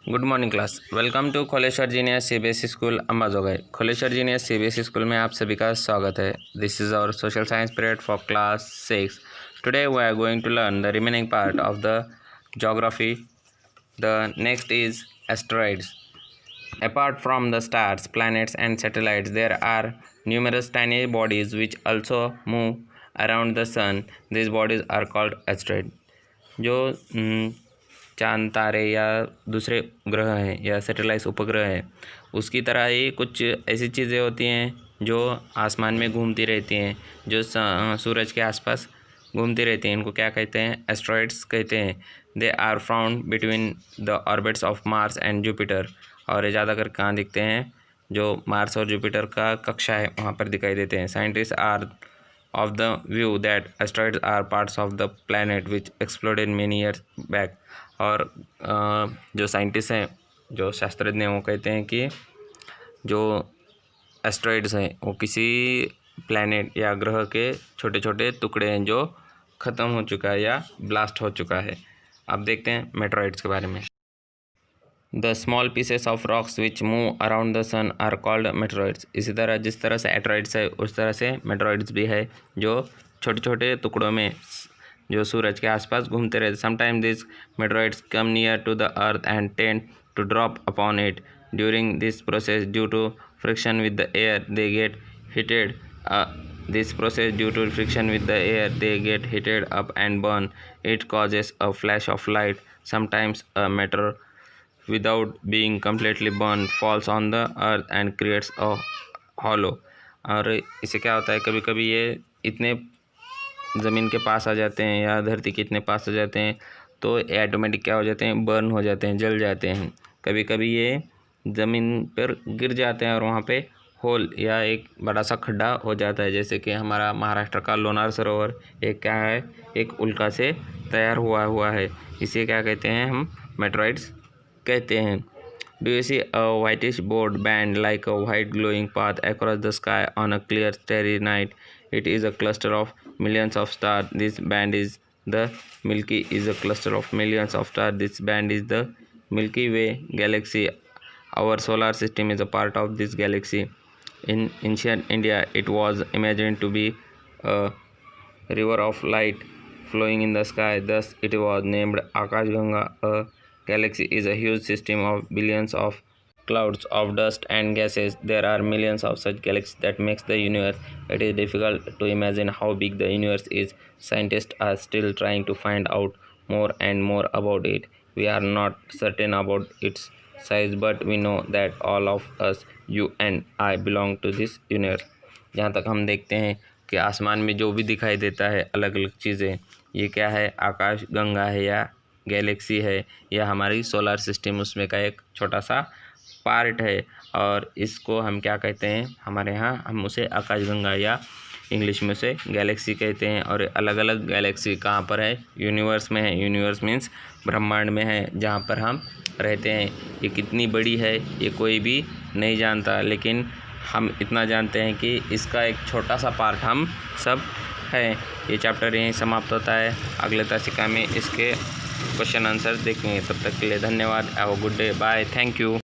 Good morning class. Welcome to Kholeshwar genius CBSE school Ambajogai. Kholeshwar genius CBSE school में आप सभी का स्वागत है। This is our social science period for class 6। Today we are going to learn the remaining part of the geography. The next is asteroids. Apart from the stars, planets and satellites, there are numerous tiny bodies which also move around the sun. These bodies are called asteroids. जो चांद, तारे या दूसरे ग्रह हैं या satellite उपग्रह हैं, उसकी तरह ही कुछ ऐसी चीज़ें होती हैं जो आसमान में घूमती रहती हैं, जो सूरज के आसपास घूमती रहती हैं। इनको क्या कहते हैं? एस्ट्रॉइड्स कहते हैं। They are found between the orbits of Mars and Jupiter. और ये ज़्यादातर कहाँ दिखते हैं? जो मार्स और जुपिटर का कक्षा है वहाँ पर दिखाई देते हैं। Scientist are of the view that asteroids are parts of the planet which exploded many years back। और जो साइंटिस्ट हैं, जो शास्त्रज्ञ हैं, वो कहते हैं कि जो एस्ट्रॉइड्स हैं वो किसी प्लैनेट या ग्रह के छोटे छोटे टुकड़े हैं जो ख़त्म हो चुका है या ब्लास्ट हो चुका है। अब देखते हैं मेटेरॉइड्स के बारे में। The small pieces of rocks which move around the sun are called meteoroids. इसी तरह जिस तरह से एटेरॉइड्स है उस तरह से मेटेरॉइड्स भी है, जो छोटे छोटे टुकड़ों में जो सूरज के आसपास घूमते रहते। Sometime this meteoroids come near to the earth and tend to drop upon it. During this process due to friction with the air they get heated. due to friction with the air they get heated up and burn. It causes a flash of light. Sometimes a meteor without being completely burned falls on the earth and creates a hollow। और इससे क्या होता है, कभी कभी ये इतने ज़मीन के पास आ जाते हैं या धरती के इतने पास आ जाते हैं तो ये ऑटोमेटिक क्या हो जाते हैं? बर्न हो जाते हैं, जल जाते हैं। कभी कभी ये ज़मीन पर गिर जाते हैं और वहाँ पे होल या एक बड़ा सा खड्डा हो जाता है। जैसे कि हमारा महाराष्ट्र का लोनार सरोवर एक क्या है? एक उल्का से तैयार हुआ है। इसे क्या कहते हैं? हम मेटेरॉइड्स कहते हैं। Do you see a whitish board band like a white glowing path across the sky on a clear starry night? It is a cluster of millions of stars. This band is the Milky is a cluster of millions of stars. This band is the Milky Way galaxy. Our solar system is a part of this galaxy. In ancient India, it was imagined to be a river of light flowing in the sky. Thus, it was named Akashganga. A galaxy is a huge system of billions of clouds of dust and gases. There are millions of such galaxies that makes the universe. It is difficult to imagine how big the universe is. Scientists are still trying to find out more and more about it. We are not certain about its size, but we know that all of us, you and I, belong to this universe। जहाँ तक हम देखते हैं कि आसमान में जो भी दिखाई देता है अलग अलग चीज़ें, ये क्या है? आकाश गंगा है या गैलेक्सी है या हमारी सोलर सिस्टम उसमें का एक छोटा सा पार्ट है। और इसको हम क्या कहते हैं? हमारे यहाँ हम उसे आकाशगंगा या इंग्लिश में उसे गैलेक्सी कहते हैं। और अलग अलग गैलेक्सी कहाँ पर है? यूनिवर्स में है। यूनिवर्स मीन्स ब्रह्मांड में है, जहाँ पर हम रहते हैं। ये कितनी बड़ी है ये कोई भी नहीं जानता, लेकिन हम इतना जानते हैं कि इसका एक छोटा सा पार्ट हम सब है। ये चैप्टर यहीं समाप्त होता है। अगले तासिका में इसके क्वेश्चन आंसर देखेंगे। तब तक के लिए धन्यवाद। Have a good day. Bye. Thank you.